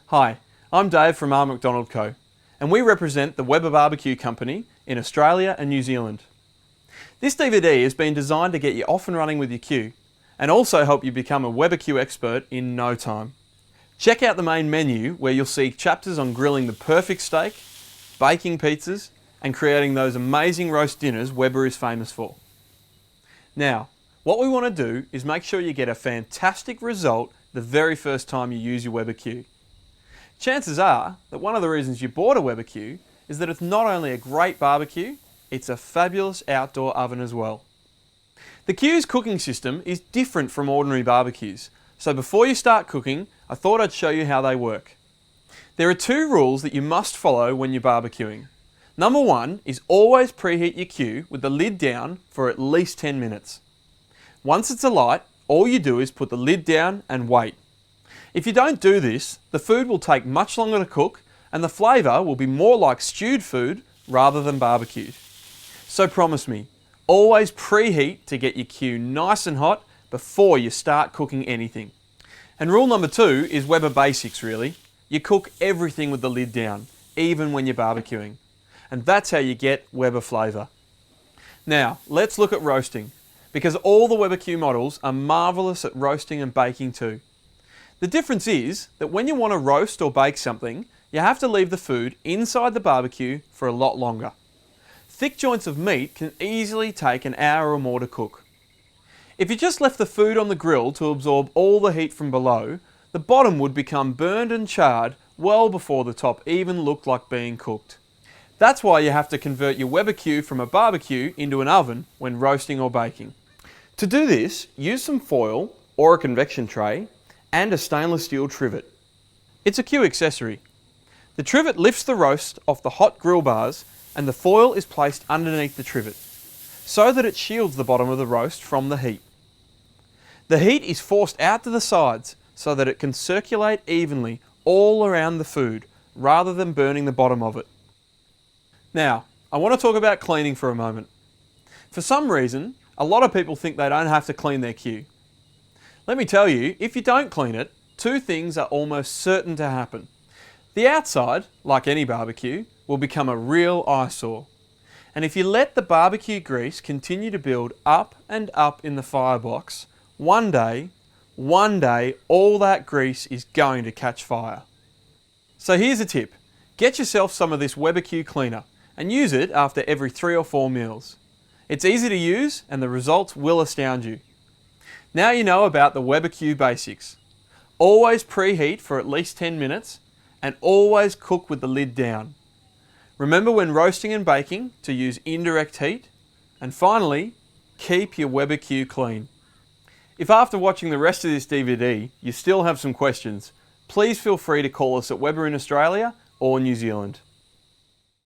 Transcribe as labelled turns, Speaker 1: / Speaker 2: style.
Speaker 1: Hi, I'm Dave from R McDonald Co, and we represent the Weber Barbecue Company in Australia and New Zealand. This DVD has been designed to get you off and running with your Q, and also help you become a Weber Q expert in no time. Check out the main menu where you'll see chapters on grilling the perfect steak, baking pizzas, and creating those amazing roast dinners Weber is famous for. Now, what we want to do is make sure you get a fantastic result the very first time you use your Weber Q. Chances are that one of the reasons you bought a Weber Q is that it's not only a great barbecue, it's a fabulous outdoor oven as well. The Q's cooking system is different from ordinary barbecues, so before you start cooking, I thought I'd show you how they work. There are two rules that you must follow when you're barbecuing. Number one is always preheat your Q with the lid down for at least 10 minutes. Once it's alight, all you do is put the lid down and wait. If you don't do this, the food will take much longer to cook and the flavour will be more like stewed food rather than barbecued. So promise me, always preheat to get your Q nice and hot before you start cooking anything. And rule number two is Weber basics really. You cook everything with the lid down, even when you're barbecuing. And that's how you get Weber flavour. Now, let's look at roasting, because all the Weber Q models are marvellous at roasting and baking too. The difference is that when you want to roast or bake something, you have to leave the food inside the barbecue for a lot longer. Thick joints of meat can easily take an hour or more to cook. If you just left the food on the grill to absorb all the heat from below, the bottom would become burned and charred well before the top even looked like being cooked. That's why you have to convert your Weber Q from a barbecue into an oven when roasting or baking. To do this, use some foil or a convection tray and a stainless steel trivet. It's a Q accessory. The trivet lifts the roast off the hot grill bars and the foil is placed underneath the trivet so that it shields the bottom of the roast from the heat. The heat is forced out to the sides so that it can circulate evenly all around the food rather than burning the bottom of it. Now, I want to talk about cleaning for a moment. For some reason, a lot of people think they don't have to clean their Q. Let me tell you, if you don't clean it, two things are almost certain to happen. The outside, like any barbecue, will become a real eyesore. And if you let the barbecue grease continue to build up and up in the firebox, one day, all that grease is going to catch fire. So here's a tip. Get yourself some of this Weber Q cleaner and use it after every 3 or 4 meals. It's easy to use and the results will astound you. Now you know about the Weber Q basics. Always preheat for at least 10 minutes and always cook with the lid down. Remember when roasting and baking to use indirect heat. And finally, keep your Weber Q clean. If after watching the rest of this DVD you still have some questions, please feel free to call us at Weber in Australia or New Zealand.